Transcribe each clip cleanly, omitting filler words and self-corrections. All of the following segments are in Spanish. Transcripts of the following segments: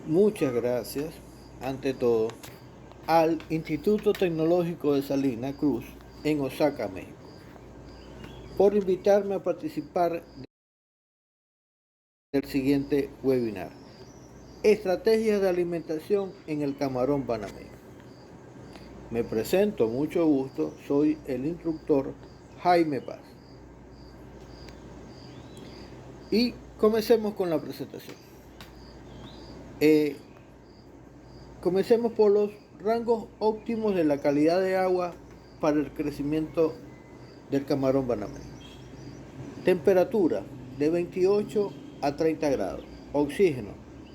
Muchas gracias, ante todo, al Instituto Tecnológico de Salina Cruz en Osaka, México, por invitarme a participar del siguiente webinar: Estrategias de alimentación en el camarón panameño. Me presento, mucho gusto, soy el instructor Jaime Paz. Y comencemos con la presentación. Comencemos por los rangos óptimos de la calidad de agua para el crecimiento del camarón panameño. Temperatura de 28 a 30 grados. Oxígeno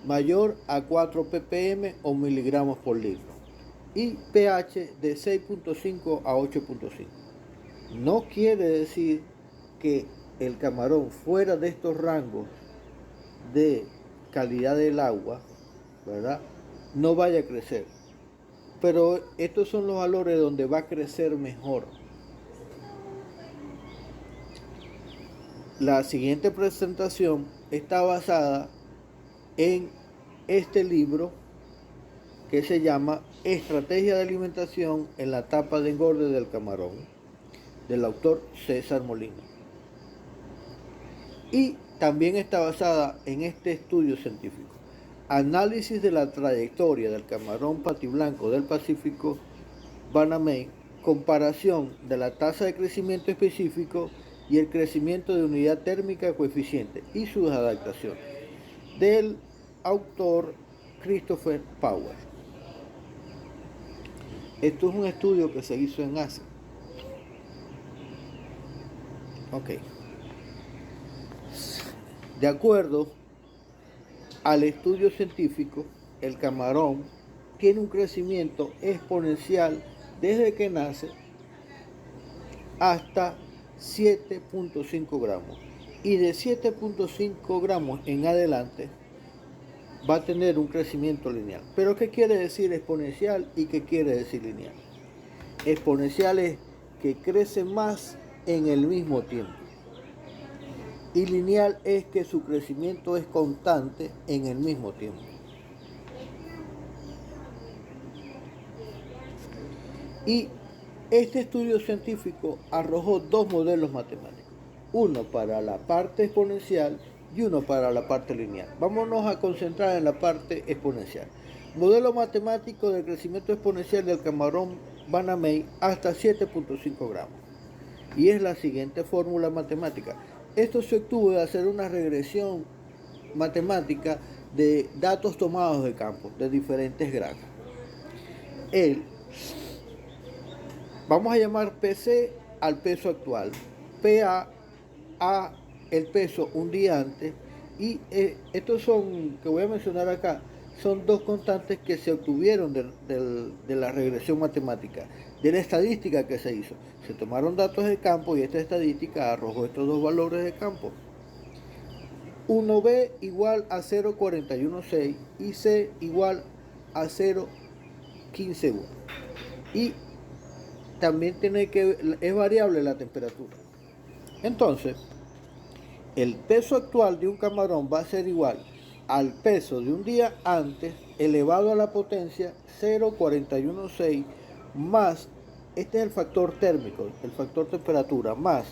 mayor a 4 ppm o miligramos por litro. Y pH de 6.5 a 8.5. No quiere decir que el camarón fuera de estos rangos de calidad del agua, ¿verdad?, no vaya a crecer. Pero estos son los valores donde va a crecer mejor. La siguiente presentación está basada en este libro que se llama Estrategia de alimentación en la etapa de engorde del camarón, del autor César Molina. Y también está basada en este estudio científico: análisis de la trayectoria del camarón patiblanco del Pacífico Banamey, comparación de la tasa de crecimiento específico y el crecimiento de unidad térmica coeficiente y sus adaptaciones, del autor Christopher Power. Esto es un estudio que se hizo en Asia. De acuerdo al estudio científico, el camarón tiene un crecimiento exponencial desde que nace hasta 7.5 gramos. Y de 7.5 gramos en adelante va a tener un crecimiento lineal. ¿Pero qué quiere decir exponencial y qué quiere decir lineal? Exponencial es que crece más en el mismo tiempo. Y lineal es que su crecimiento es constante en el mismo tiempo. Y este estudio científico arrojó dos modelos matemáticos: uno para la parte exponencial y uno para la parte lineal. Vámonos a concentrar en la parte exponencial. Modelo matemático de crecimiento exponencial del camarón Banamey hasta 7.5 gramos. Y es la siguiente fórmula matemática. Esto se obtuvo de hacer una regresión matemática de datos tomados de campo, de diferentes granjas. Vamos a llamar PC al peso actual, PA a el peso un día antes, y estos son, que voy a mencionar acá, son dos constantes que se obtuvieron de la regresión matemática, de la estadística que se hizo. Se tomaron datos de campo y esta estadística arrojó estos dos valores de campo. 1B igual a 0.416 y C igual a 0.151. Y también es variable la temperatura. Entonces, el peso actual de un camarón va a ser igual al peso de un día antes elevado a la potencia 0.416 más, este es el factor térmico, el factor temperatura, más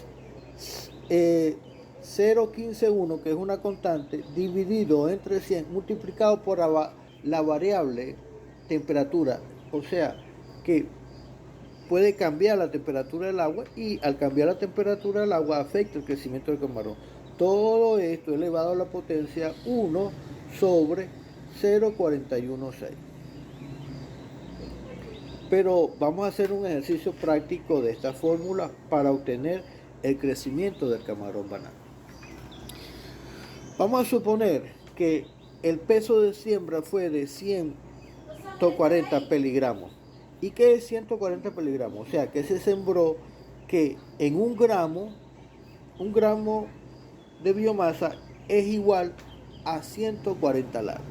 0.151, que es una constante, dividido entre 100, multiplicado por la variable temperatura. O sea que puede cambiar la temperatura del agua, y al cambiar la temperatura del agua afecta el crecimiento del camarón. Todo esto elevado a la potencia 1 sobre 0.416. Pero vamos a hacer un ejercicio práctico de esta fórmula para obtener el crecimiento del camarón banano. Vamos a suponer que el peso de siembra fue de 140 peligramos. ¿Y qué es 140 peligramos? O sea, que se sembró que en un gramo de biomasa es igual a 140 larvas.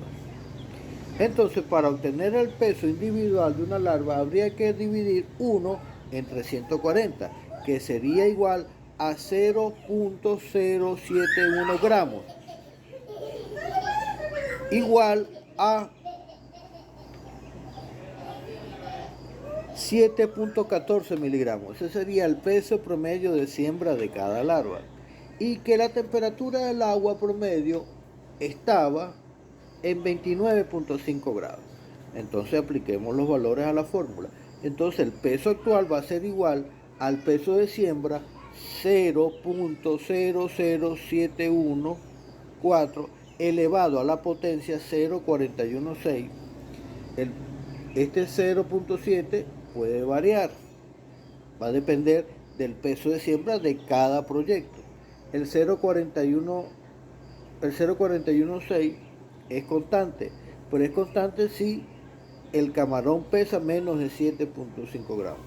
Entonces, para obtener el peso individual de una larva, habría que dividir 1 entre 140, que sería igual a 0.071 gramos, igual a 7.14 miligramos. Ese sería el peso promedio de siembra de cada larva. Y que la temperatura del agua promedio estaba en 29.5 grados. Entonces apliquemos los valores a la fórmula. Entonces el peso actual va a ser igual al peso de siembra 0.00714 elevado a la potencia 0.416. Este 0.7 puede variar, va a depender del peso de siembra de cada proyecto. El 0.416 es constante, pero es constante si el camarón pesa menos de 7.5 gramos.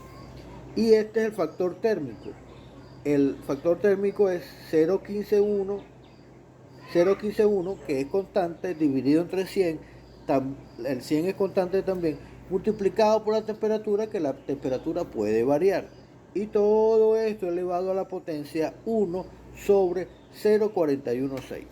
Y este es el factor térmico. El factor térmico es 0.151, que es constante, dividido entre 100, el 100 es constante también, multiplicado por la temperatura, que la temperatura puede variar. Y todo esto elevado a la potencia 1 sobre 0.416.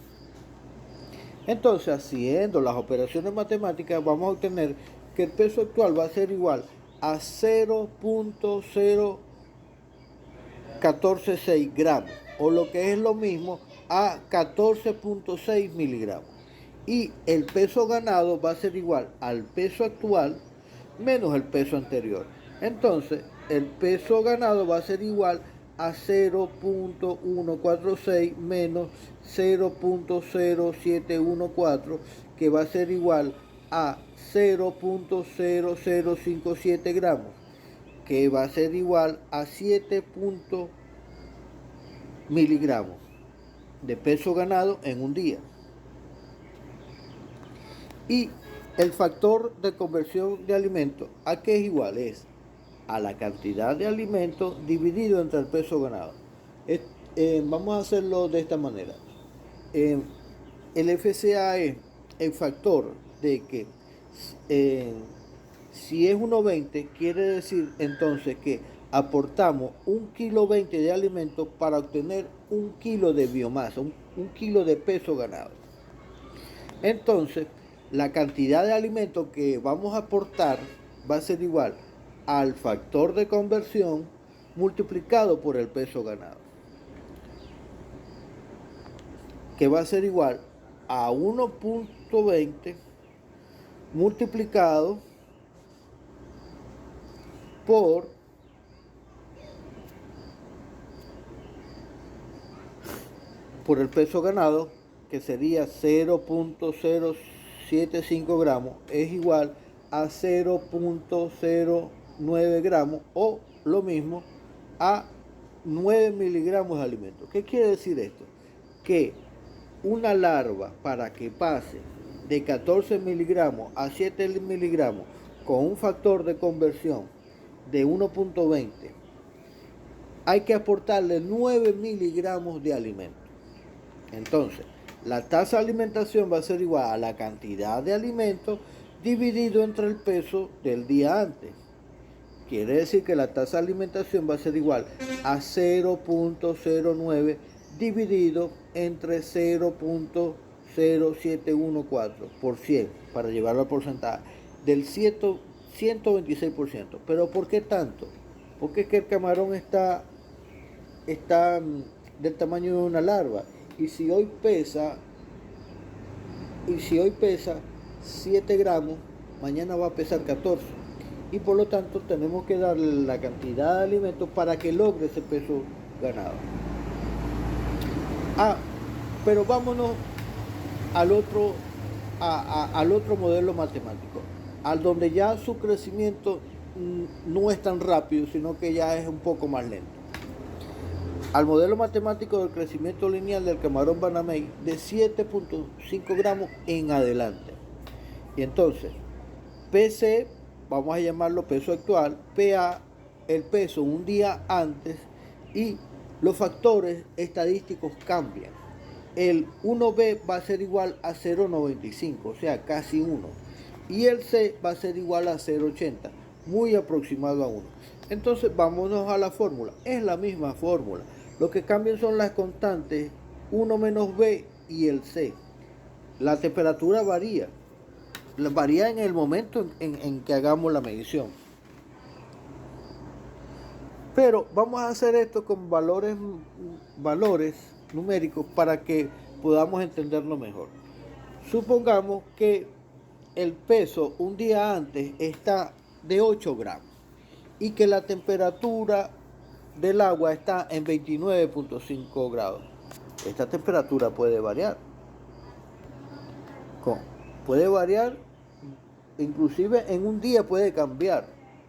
Entonces, haciendo las operaciones matemáticas, vamos a obtener que el peso actual va a ser igual a 0.0146 gramos, o lo que es lo mismo, a 14.6 miligramos. Y el peso ganado va a ser igual al peso actual menos el peso anterior. Entonces, el peso ganado va a ser igual a 0.146 menos 0.0714, que va a ser igual a 0.0057 gramos, que va a ser igual a 7 miligramos de peso ganado en un día. Y el factor de conversión de alimentos, ¿a qué es igual? Es a la cantidad de alimentos dividido entre el peso ganado. Vamos a hacerlo de esta manera. El FCA es el factor de que si es 1,20, quiere decir entonces que aportamos 1,20 kg de alimento para obtener 1 kg de biomasa, un kilo de peso ganado. Entonces, la cantidad de alimento que vamos a aportar va a ser igual al factor de conversión multiplicado por el peso ganado, que va a ser igual a 1.20 multiplicado por el peso ganado, que sería 0.075 gramos, es igual a 0.09 gramos, o lo mismo, a 9 miligramos de alimento. ¿Qué quiere decir esto? Que una larva, para que pase de 14 miligramos a 7 miligramos con un factor de conversión de 1.20, hay que aportarle 9 miligramos de alimento. Entonces, la tasa de alimentación va a ser igual a la cantidad de alimento dividido entre el peso del día antes. Quiere decir que la tasa de alimentación va a ser igual a 0.09 dividido entre 0.0714 por 100, para llevarlo al porcentaje del 126%. ¿Pero por qué tanto? Porque es que el camarón está del tamaño de una larva. Y si hoy pesa 7 gramos, mañana va a pesar 14. Y por lo tanto tenemos que darle la cantidad de alimentos para que logre ese peso ganado. Pero vámonos al otro modelo matemático, al donde ya su crecimiento no es tan rápido, sino que ya es un poco más lento. Al modelo matemático del crecimiento lineal del camarón Banamey de 7.5 gramos en adelante. Y entonces, PC, vamos a llamarlo peso actual, PA, el peso un día antes, y los factores estadísticos cambian. El 1B va a ser igual a 0.95, o sea, casi 1. Y el C va a ser igual a 0.80, muy aproximado a 1. Entonces, vámonos a la fórmula. Es la misma fórmula. Lo que cambian son las constantes 1 menos B y el C. La temperatura varía en el momento en que hagamos la medición. Pero vamos a hacer esto con valores numéricos para que podamos entenderlo mejor. Supongamos que el peso un día antes está de 8 gramos y que la temperatura del agua está en 29.5 grados. Esta temperatura puede variar. Puede variar, inclusive en un día puede cambiar.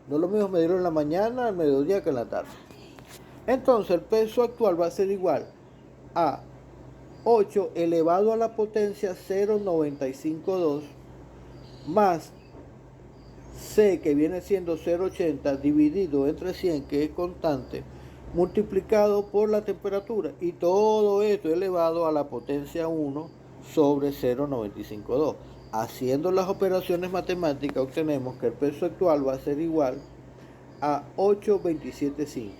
No es lo mismo medirlo en la mañana, al mediodía que en la tarde. Entonces el peso actual va a ser igual a 8 elevado a la potencia 0.952 más C, que viene siendo 0.80, dividido entre 100, que es constante, multiplicado por la temperatura. Y todo esto elevado a la potencia 1 sobre 0.952. Haciendo las operaciones matemáticas obtenemos que el peso actual va a ser igual a 8.275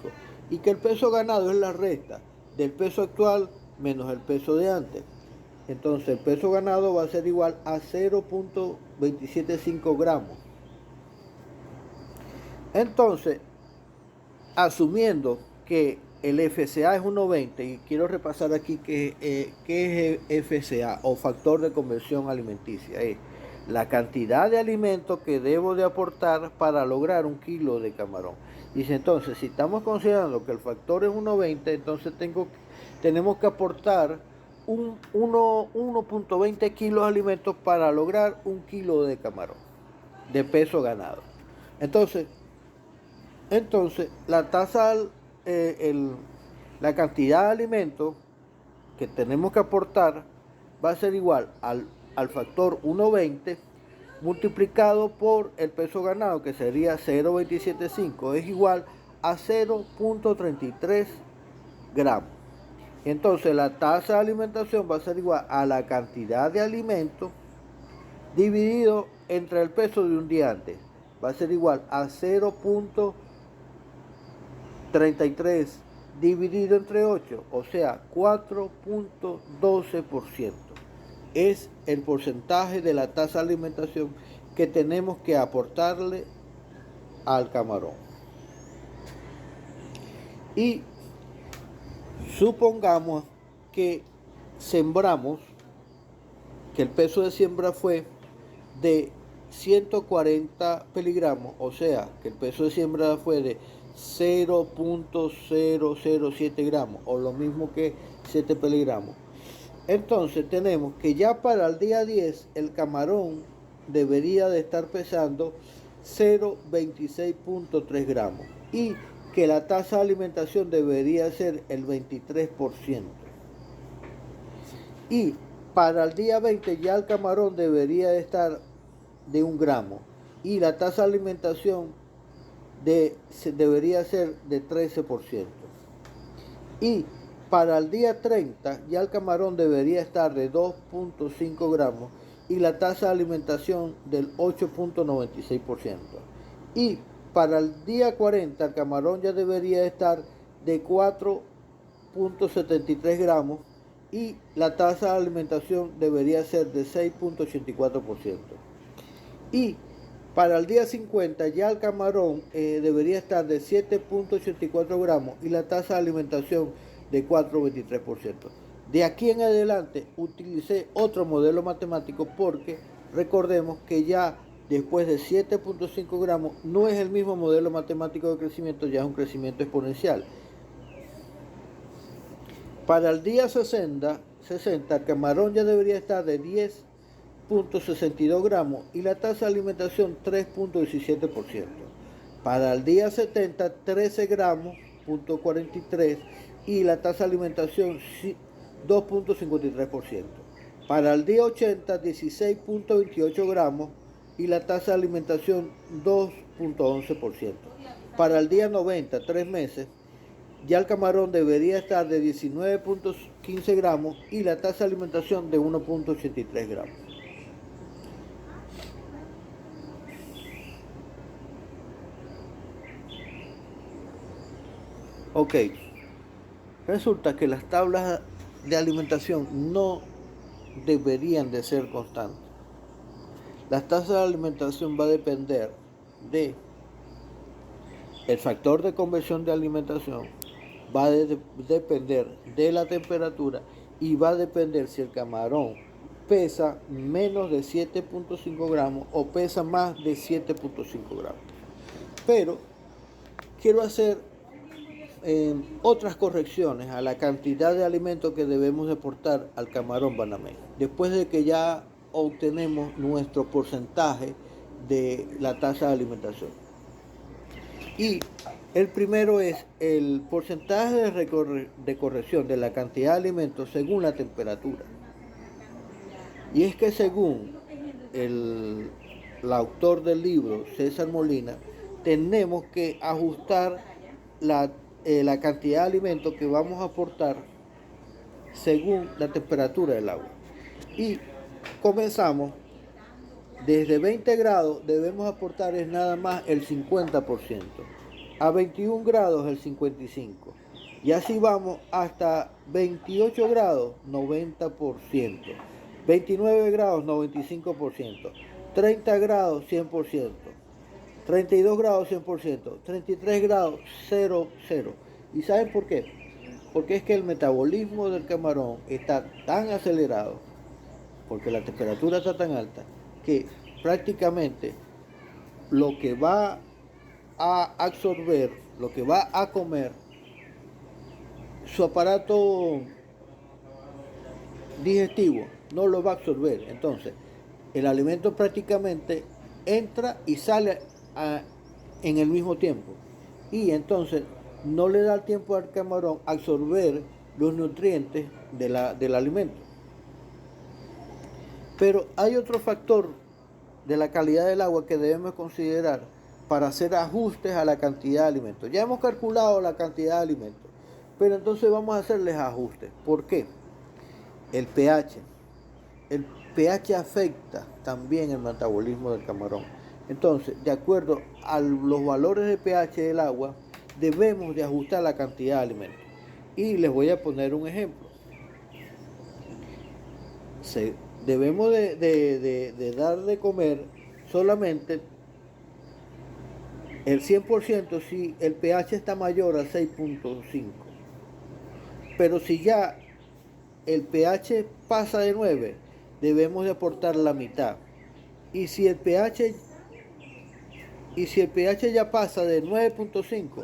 y que el peso ganado es la resta del peso actual menos el peso de antes. Entonces el peso ganado va a ser igual a 0.275 gramos. Entonces, asumiendo que el FCA es 1.20, y quiero repasar aquí qué es FCA o factor de conversión alimenticia. Es la cantidad de alimento que debo de aportar para lograr 1 kilo de camarón. Dice, entonces, si estamos considerando que el factor es 1.20, entonces tenemos que aportar 1.20 kilos de alimentos para lograr 1 kilo de camarón de peso ganado. Entonces la tasa, la cantidad de alimentos que tenemos que aportar va a ser igual al factor 1.20 multiplicado por el peso ganado, que sería 0.275, es igual a 0.33 gramos. Entonces la tasa de alimentación va a ser igual a la cantidad de alimentos dividido entre el peso de un día antes. Va a ser igual a 0.33 dividido entre 8, o sea, 4.12%. Es el porcentaje de la tasa de alimentación que tenemos que aportarle al camarón. Y supongamos que sembramos, que el peso de siembra fue de 140 miligramos, o sea, que el peso de siembra fue de 0.007 gramos, o lo mismo que 7 miligramos. Entonces tenemos que ya para el día 10 el camarón debería de estar pesando 0.26.3 gramos y que la tasa de alimentación debería ser el 23%. Y para el día 20 ya el camarón debería de estar de 1 gramo y la tasa de alimentación debería ser de 13%. Y para el día 30 ya el camarón debería estar de 2.5 gramos y la tasa de alimentación del 8.96%. Y para el día 40 el camarón ya debería estar de 4.73 gramos y la tasa de alimentación debería ser de 6.84%. Y para el día 50 ya el camarón debería estar de 7.84 gramos y la tasa de alimentación de 4.23%. De aquí en adelante utilicé otro modelo matemático porque recordemos que ya después de 7.5 gramos no es el mismo modelo matemático de crecimiento, ya es un crecimiento exponencial. Para el día 60 el camarón ya debería estar de 10.62 gramos y la tasa de alimentación 3.17%. Para el día 70, 13 gramos, 43, y la tasa de alimentación 2.53%. Para el día 80, 16.28 gramos y la tasa de alimentación 2.11%. Para el día 90, 3 meses, ya el camarón debería estar de 19.15 gramos y la tasa de alimentación de 1.83 gramos. Ok, resulta que las tablas de alimentación no deberían de ser constantes. La tasa de alimentación va a depender de El factor de conversión de alimentación va a depender de la temperatura y va a depender si el camarón pesa menos de 7.5 gramos o pesa más de 7.5 gramos. Pero quiero hacer otras correcciones a la cantidad de alimentos que debemos deportar al camarón banameño. Después de que ya obtenemos nuestro porcentaje de la tasa de alimentación. Y el primero es el porcentaje de corrección de la cantidad de alimentos según la temperatura. Y es que según el autor del libro, César Molina, tenemos que ajustar la cantidad de alimentos que vamos a aportar según la temperatura del agua. Y comenzamos desde 20 grados, debemos aportar es nada más el 50%, a 21 grados el 55%, y así vamos hasta 28 grados 90%, 29 grados 95%, 30 grados 100%, 32 grados 100%, 33 grados 0. ¿Y saben por qué? Porque es que el metabolismo del camarón está tan acelerado, porque la temperatura está tan alta, que prácticamente lo que va a absorber, lo que va a comer, su aparato digestivo no lo va a absorber. Entonces, el alimento prácticamente entra y sale en el mismo tiempo. Y entonces no le da el tiempo al camarón a absorber los nutrientes del alimento. Pero hay otro factor de la calidad del agua que debemos considerar para hacer ajustes a la cantidad de alimentos. Ya hemos calculado la cantidad de alimentos, pero entonces vamos a hacerles ajustes. ¿Por qué? El pH. El pH afecta también el metabolismo del camarón. Entonces, de acuerdo a los valores de pH del agua, debemos de ajustar la cantidad de alimentos. Y les voy a poner un ejemplo. Debemos de dar de comer solamente el 100% si el pH está mayor a 6.5. Pero si ya el pH pasa de 9, debemos de aportar la mitad. Y si el pH ya pasa de 9.5,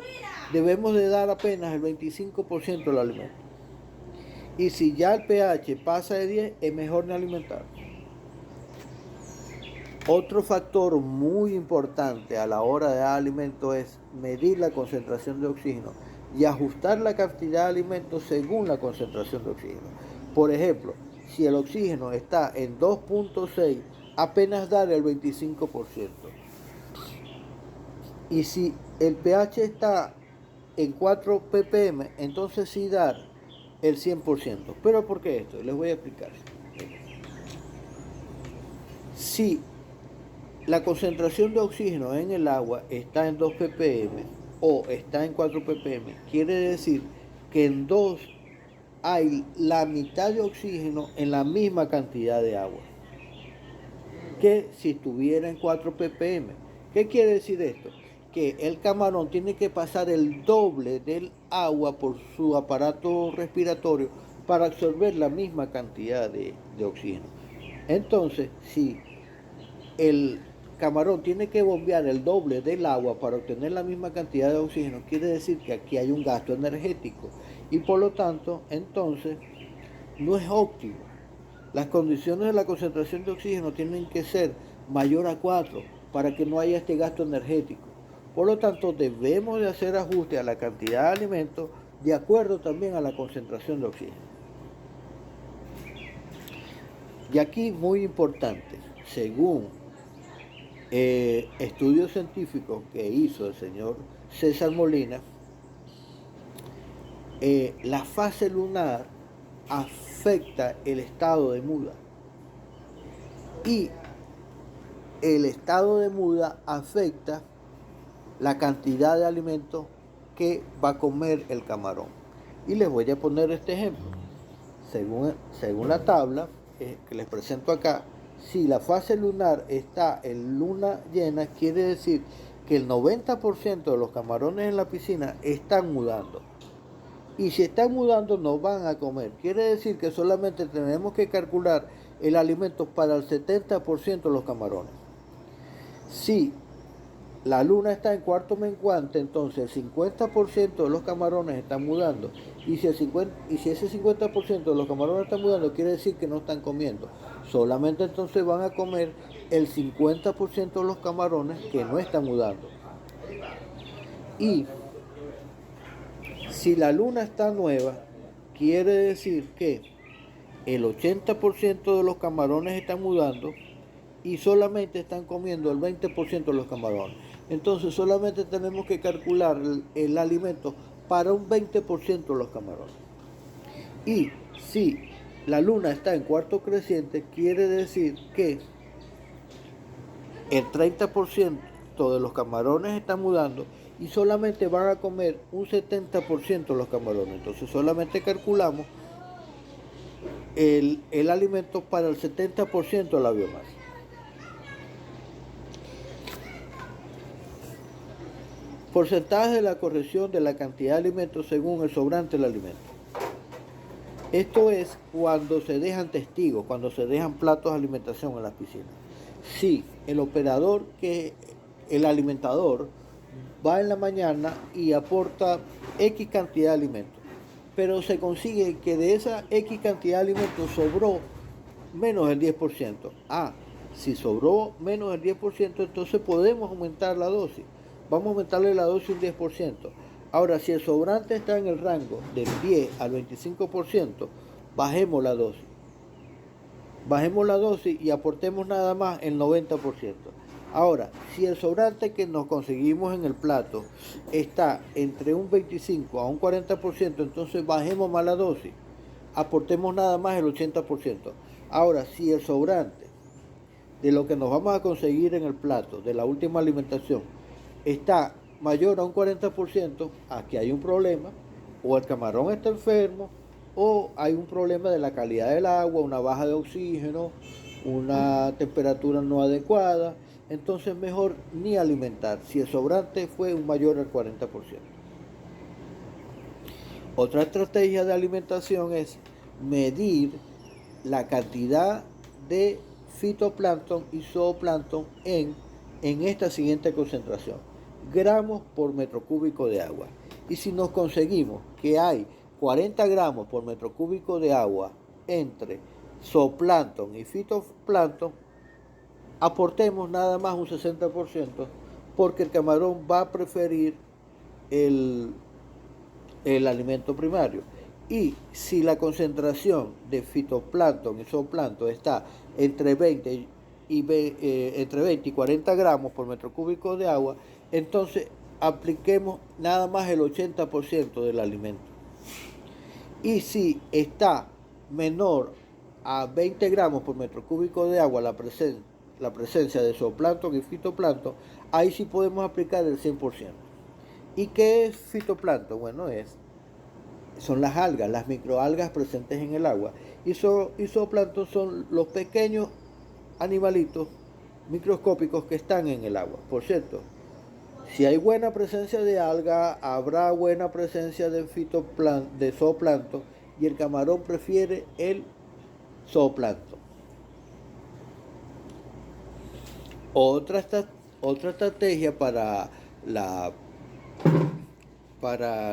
debemos de dar apenas el 25% del alimento. Y si ya el pH pasa de 10, es mejor no alimentar. Otro factor muy importante a la hora de dar alimento es medir la concentración de oxígeno y ajustar la cantidad de alimentos según la concentración de oxígeno. Por ejemplo, si el oxígeno está en 2.6, apenas dar el 25%. Y si el pH está en 4 ppm, entonces sí dar el 100%. ¿Pero por qué esto? Les voy a explicar. Si la concentración de oxígeno en el agua está en 2 ppm o está en 4 ppm, quiere decir que en 2 hay la mitad de oxígeno en la misma cantidad de agua que si estuviera en 4 ppm. ¿Qué quiere decir esto? Que el camarón tiene que pasar el doble del agua por su aparato respiratorio para absorber la misma cantidad de oxígeno. Entonces, si el camarón tiene que bombear el doble del agua para obtener la misma cantidad de oxígeno, quiere decir que aquí hay un gasto energético y por lo tanto, entonces, no es óptimo. Las condiciones de la concentración de oxígeno tienen que ser mayor a 4 para que no haya este gasto energético. Por lo tanto, debemos de hacer ajuste a la cantidad de alimentos de acuerdo también a la concentración de oxígeno. Y aquí, muy importante, según estudios científicos que hizo el señor César Molina, la fase lunar afecta el estado de muda y el estado de muda afecta la cantidad de alimento que va a comer el camarón. Y les voy a poner este ejemplo. Según la tabla que les presento acá, si la fase lunar está en luna llena, quiere decir que el 90% de los camarones en la piscina están mudando. Y si están mudando, no van a comer. Quiere decir que solamente tenemos que calcular el alimento para el 70% de los camarones. Si la luna está en cuarto menguante, entonces el 50% de los camarones están mudando. Y si ese 50% de los camarones están mudando, quiere decir que no están comiendo. Solamente entonces van a comer el 50% de los camarones que no están mudando. Y si la luna está nueva, quiere decir que el 80% de los camarones están mudando y solamente están comiendo el 20% de los camarones. Entonces solamente tenemos que calcular el alimento para un 20% de los camarones. Y si la luna está en cuarto creciente, quiere decir que el 30% de los camarones están mudando y solamente van a comer un 70% de los camarones. Entonces solamente calculamos el alimento para el 70% de la biomasa. Porcentaje de la corrección de la cantidad de alimentos según el sobrante del alimento. Esto es cuando se dejan testigos, cuando se dejan platos de alimentación en las piscinas. Si el operador, que el alimentador, va en la mañana y aporta X cantidad de alimentos, pero se consigue que de esa X cantidad de alimentos sobró menos del 10%. Si sobró menos del 10%, entonces podemos aumentar la dosis. Vamos a aumentarle la dosis un 10%. Ahora, si el sobrante está en el rango del 10 al 25%, bajemos la dosis. Bajemos la dosis y aportemos nada más el 90%. Ahora, si el sobrante que nos conseguimos en el plato está entre un 25 a un 40%, entonces bajemos más la dosis. Aportemos nada más el 80%. Ahora, si el sobrante de lo que nos vamos a conseguir en el plato, de la última alimentación, está mayor a un 40%, aquí hay un problema, o el camarón está enfermo, o hay un problema de la calidad del agua, una baja de oxígeno, una temperatura no adecuada, entonces mejor ni alimentar, si el sobrante fue un mayor al 40%. Otra estrategia de alimentación es medir la cantidad de fitoplancton y zooplancton en esta siguiente concentración: gramos por metro cúbico de agua. Y si nos conseguimos que hay 40 gramos por metro cúbico de agua entre zooplancton y fitoplancton, aportemos nada más un 60%, porque el camarón va a preferir el alimento primario. Y si la concentración de fitoplancton y zooplancton está entre 20 y 40 gramos por metro cúbico de agua, entonces apliquemos nada más el 80% del alimento. Y si está menor a 20 gramos por metro cúbico de agua la presencia de zooplancton y fitoplancton, ahí sí podemos aplicar el 100%. ¿Y qué es fitoplancton? Bueno, son las algas, las microalgas presentes en el agua. Y zooplancton son los pequeños animalitos microscópicos que están en el agua. Por cierto, si hay buena presencia de alga, habrá buena presencia de zooplancton, y el camarón prefiere el zooplancton. Otra estrategia para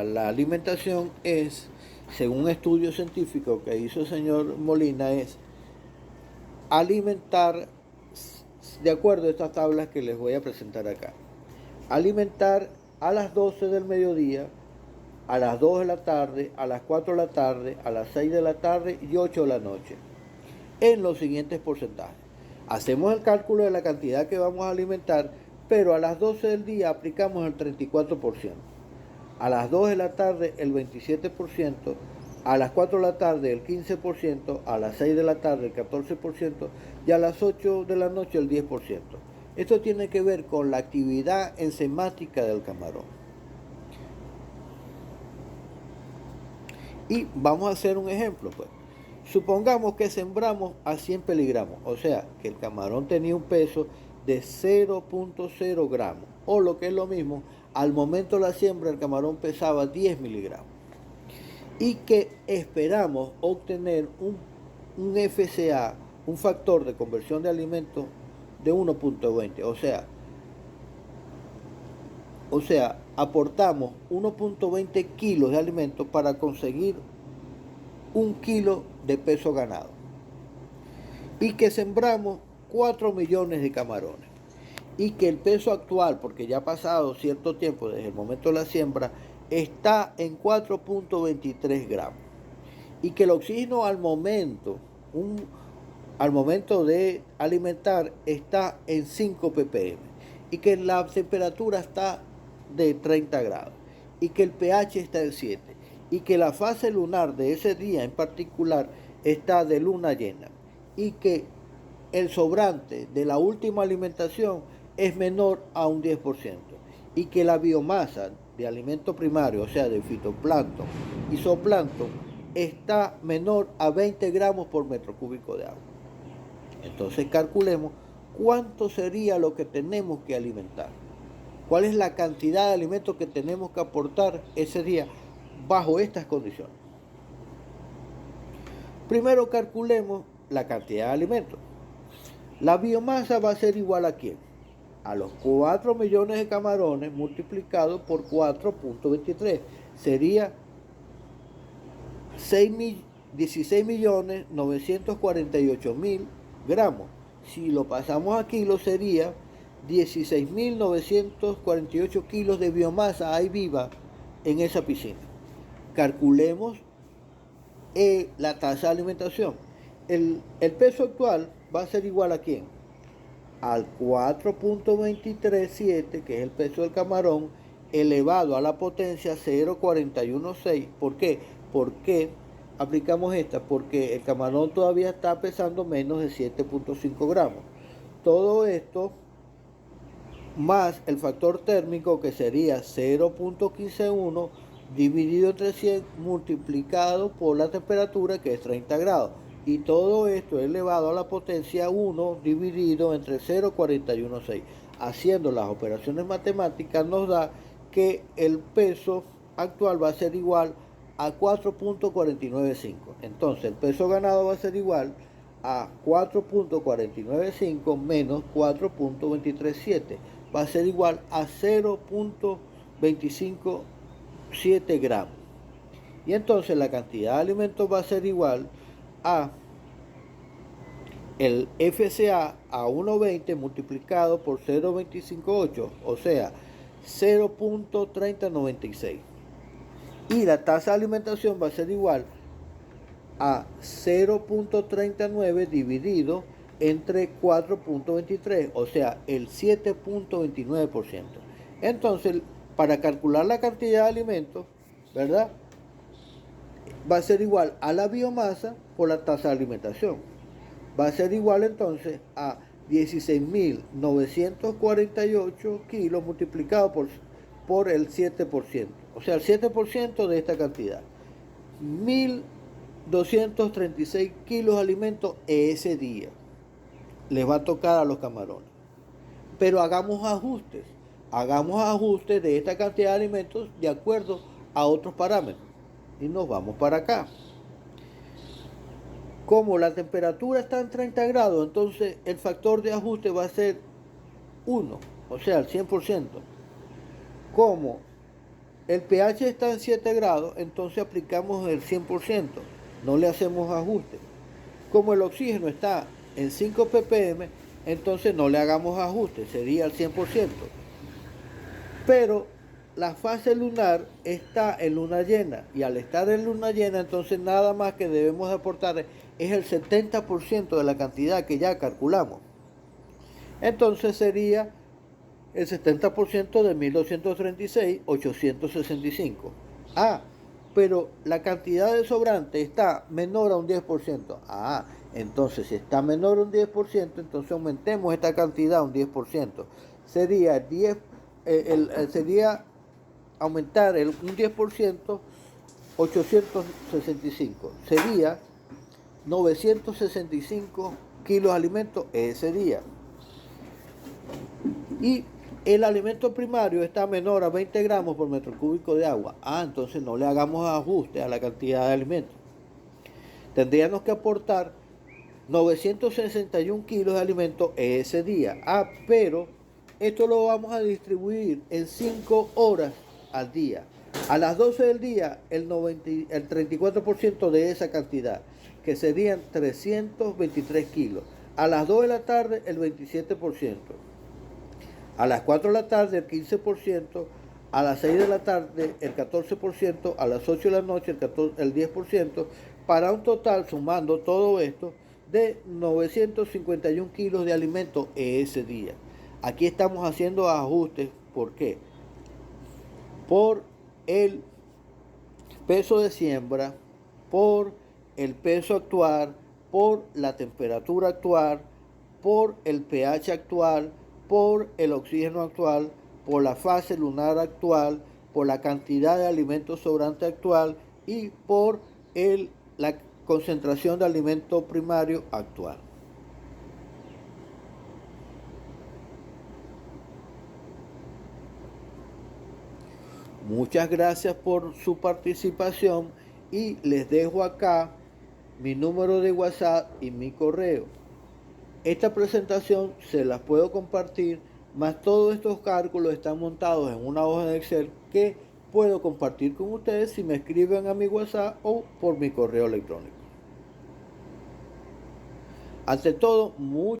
la alimentación es, según un estudio científico que hizo el señor Molina, es alimentar, de acuerdo a estas tablas que les voy a presentar acá, alimentar a las 12 del mediodía, a las 2 de la tarde, a las 4 de la tarde, a las 6 de la tarde y 8 de la noche, en los siguientes porcentajes. Hacemos el cálculo de la cantidad que vamos a alimentar, pero a las 12 del día aplicamos el 34%, a las 2 de la tarde el 27%, a las 4 de la tarde el 15%, a las 6 de la tarde el 14% y a las 8 de la noche el 10%. Esto tiene que ver con la actividad enzimática del camarón. Y vamos a hacer un ejemplo, pues. Supongamos que sembramos a 100 miligramos, o sea, que el camarón tenía un peso de 0.0 gramos. o lo que es lo mismo, al momento de la siembra el camarón pesaba 10 miligramos. Y que esperamos obtener un FCA, un factor de conversión de alimentos de 1.20. O sea, aportamos 1.20 kilos de alimentos para conseguir 1 kilo de peso ganado. Y que sembramos 4 millones de camarones. Y que el peso actual, porque ya ha pasado cierto tiempo desde el momento de la siembra, está en 4.23 gramos. Y que el oxígeno al momento de alimentar está en 5 ppm. Y que la temperatura está de 30 grados. Y que el pH está en 7. Y que la fase lunar de ese día en particular está de luna llena. Y que el sobrante de la última alimentación es menor a un 10%. Y que la biomasa de alimento primario, o sea, de fitoplancton y zooplancton, está menor a 20 gramos por metro cúbico de agua. Entonces calculemos cuánto sería lo que tenemos que alimentar. ¿Cuál es la cantidad de alimentos que tenemos que aportar ese día bajo estas condiciones? Primero calculemos la cantidad de alimentos. La biomasa va a ser igual a ¿quién? A los 4 millones de camarones multiplicado por 4.23. Sería 16.948.000 gramos. Si lo pasamos a kilos sería 16.948 kilos de biomasa ahí viva en esa piscina. Calculemos la tasa de alimentación. El peso actual va a ser igual a ¿quién? Al 4.237, que es el peso del camarón, elevado a la potencia 0.416. ¿Por qué? ¿Por qué aplicamos esta? Porque el camarón todavía está pesando menos de 7.5 gramos. Todo esto más el factor térmico, que sería 0.151 dividido entre 100 multiplicado por la temperatura, que es 30 grados. Y todo esto elevado a la potencia 1 dividido entre 0.416. Haciendo las operaciones matemáticas nos da que el peso actual va a ser igual a 4.495. Entonces el peso ganado va a ser igual a 4.495 menos 4.237. Va a ser igual a 0.257 gramos. Y entonces la cantidad de alimentos va a ser igual a el FCA a 1.20 multiplicado por 0.258, o sea, 0.3096. Y la tasa de alimentación va a ser igual a 0.39 dividido entre 4.23, o sea, el 7.29%. Entonces, para calcular la cantidad de alimentos, ¿verdad?, va a ser igual a la biomasa por la tasa de alimentación. Va a ser igual entonces a 16.948 kilos multiplicado por el 7%. O sea, el 7% de esta cantidad. 1.236 kilos de alimentos ese día les va a tocar a los camarones. Pero hagamos ajustes de esta cantidad de alimentos de acuerdo a otros parámetros. Y nos vamos para acá. Como la temperatura está en 30 grados, entonces el factor de ajuste va a ser 1, o sea, el 100%. Como el pH está en 7 grados, entonces aplicamos el 100%, no le hacemos ajuste. Como el oxígeno está en 5 ppm, entonces no le hagamos ajuste, sería el 100%. Pero la fase lunar está en luna llena, y al estar en luna llena, entonces nada más que debemos aportar es el 70% de la cantidad que ya calculamos. Entonces sería el 70% de 1.236.865. Pero la cantidad de sobrante está menor a un 10%. Entonces si está menor a un 10%, entonces aumentemos esta cantidad a un 10%. Sería aumentar un 10%, 865. Sería 965 kilos de alimentos ese día. Y El alimento primario está menor a 20 gramos por metro cúbico de agua. Entonces no le hagamos ajuste a la cantidad de alimentos. Tendríamos que aportar 961 kilos de alimento ese día. Pero esto lo vamos a distribuir en 5 horas al día. A las 12 del día, el 34% de esa cantidad, que serían 323 kilos. A las 2 de la tarde, el 27%. A las 4 de la tarde, el 15%. A las 6 de la tarde, el 14%. A las 8 de la noche, el 10%. Para un total, sumando todo esto, de 951 kilos de alimento ese día. Aquí estamos haciendo ajustes. ¿Por qué? Por el peso de siembra, por el peso actual, por la temperatura actual, por el pH actual, por el oxígeno actual, por la fase lunar actual, por la cantidad de alimentos sobrante actual y por la concentración de alimento primario actual. Muchas gracias por su participación y les dejo acá mi número de WhatsApp y mi correo. Esta presentación se las puedo compartir, más todos estos cálculos están montados en una hoja de Excel que puedo compartir con ustedes si me escriben a mi WhatsApp o por mi correo electrónico. Ante todo, muchas